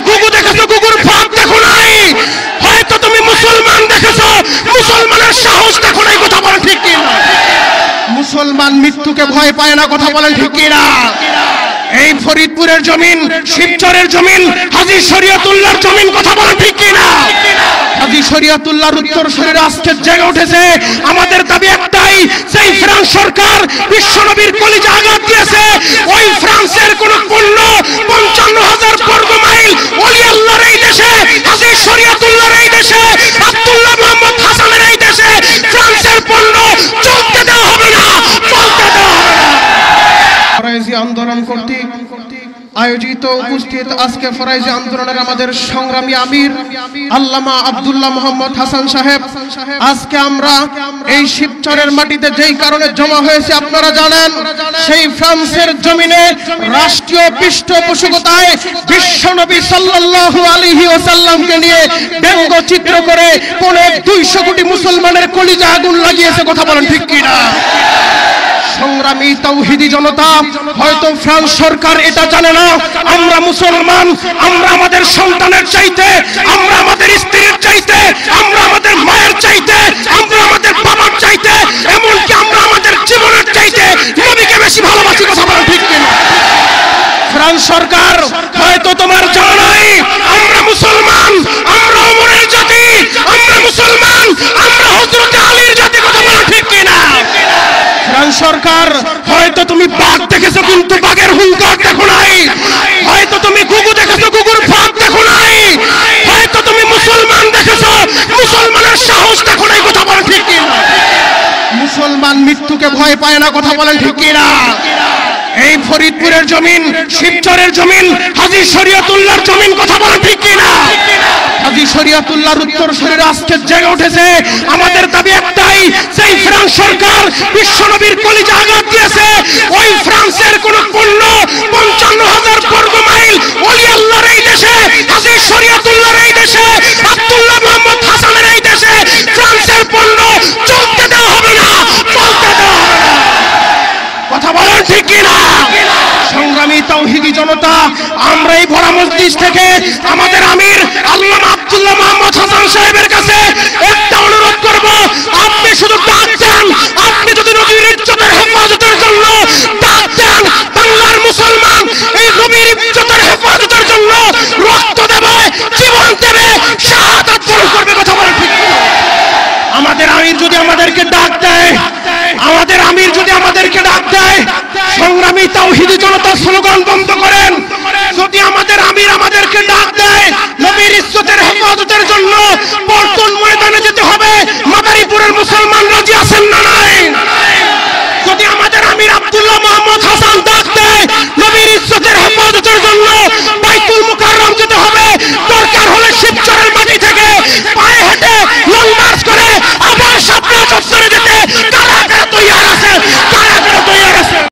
ঘুঘু দেখেছো, ঘুঘুর ফাঁক দেখো নাই। হয়তো তুমি মুসলমান দেখেছো, মুসলমানের সাহস দেখো নাই। কথা বলেন ঠিক কি না? মুসলমান মৃত্যুকে ভয় পায় না। কথা বলেন ঠিক কি না? এই ফরিদপুরের জমিন, শিবচরের জমিন, হাজী শরীয়তুল্লাহর জমিন। কথা বলেন ঠিক কি না? হাজী শরীয়তুল্লাহর উত্তর শরীরে আজকে জেগে উঠেছে। আমাদের দাবি একটাই, সেই ফ্রান্স সরকার বিশ্বনবীর কলিজা আঘাত দিয়েছে, ওই ফ্রান্সের কোন পণ্য ৫৫,০০০ বর্গ মাইল ওলি আল্লাহর এই দেশে, হাজী শরীয়তুল্লাহর এই দেশে, আব্দুল্লাহ মোহাম্মদ হাসানের এই দেশে ফ্রান্সের পণ্য চলতে দেওয়া হবে না, চলতে দেওয়া হবে না। ফরাইজি আন্দোলন কর্তৃক আয়োজিত উপস্থিত আজকে ফরাইজি আন্দোলনের আমাদের সংগ্রামী আমির আল্লামা আব্দুল্লাহ মোহাম্মদ হাসান সাহেব, আজকে আমরা এই শিবচরের মাটিতে যেই কারণে জমা হয়েছে আপনারা জানেন, সেই ফ্রান্সের জমিনে রাষ্ট্রীয় পৃষ্ঠপোষকতায় বিশ্বনবী সাল্লাল্লাহু আলাইহি ওয়াসাল্লামকে নিয়ে ব্যঙ্গচিত্র করে পৌনে 200 কোটি মুসলমানের কলিজা আগুন লাগিয়েছে। কথা বলেন ঠিক কি না? সংগ্রামী তাওহীদি জনতা, হয়তো ফ্রান্স সরকার এটা জানে না, আমরা মুসলমান, আমরা আমাদের সন্তানের চাইতে, আমরা আমাদের স্ত্রীর চাইতে, আমরা আমাদের মায়ের চাইতে, আমরা আমাদের বাবার চাইতে, এমনকি আমরা আমাদের জীবনের চাইতে নবীকে বেশি ভালোবাসি। কথা বলেন ঠিক কিনা? ফ্রান্স সরকার, হয়তো তোমার জানা নাই, আমরা মুসলমান, আমরা ওমরের জাতি, আমরা মুসলমান, আমরা হযরত আলীর জাতি। কথা বলেন ঠিক কিনা? ফ্রান্স সরকার, হয়তো তুমি বাঘ দেখেছো কিন্তু বাঘের হুঙ্কার দেখো নাই। হয়তো তুমি ঘুঘু দেখেছো, ঘুঘুর ফাঁক দেখো নাই। হয়তো তুমি মুসলমান দেখেছো, মুসলমানের সাহস দেখো নাই। কথা বলেন ঠিক কি না? মুসলমান মৃত্যুকে ভয় পায় না। কথা বলেন ঠিক কি না? এই ফরিদপুরের জমিন, শিবচরের জমিন, হাজী শরীয়তুল্লাহর জমিন। কথা বলেন ঠিক কি না? হাজী শরীয়তুল্লাহর উত্তর শরীরে আজকে জেগে উঠেছে। আমাদের দাবি একটাই, সেই ফ্রান্স সরকার বিশ্বনবীর কলিজা আঘাত দিয়েছে, ওই ফ্রান্সের কোন পণ্য ৫৫,০০০ বর্গ মাইল ওলি আল্লাহর এই দেশে, হাজী শরীয়তুল্লাহর এই দেশে, আব্দুল্লাহ মোহাম্মদ হাসানের এই দেশে ফ্রান্সের পণ্য চলতে দেওয়া হবে না, চলতে দেওয়া হবে না। কথা বলেন ঠিক কি না? সংগ্রামী তাওহীদি জনতা, আমরা এই ভরা মজলিস থেকে আমাদের আমির আল্লামা আব্দুল্লাহ মোহাম্মদ হাসান সাহেবের কাছে একটা অনুরোধ করব, আপনি শুধু ডাক দেন, আপনি যদি নবীর ইজ্জতের হেফাজতের জন্য ডাক দেন, বাংলার মুসলমান এই নবীর ইজ্জতের হেফাজতের জন্য রক্ত দেবে, জীবন দেবে, শাহাদাত বরণ করবে। কথা বলেন ঠিক কি? আমাদের আমির যদি আমাদেরকে ডাক দেয়, আমাদের আমির যদি আমাদেরকে ডাক দেয়, সংগ্রামী তাওহীদি জনতা স্লোগান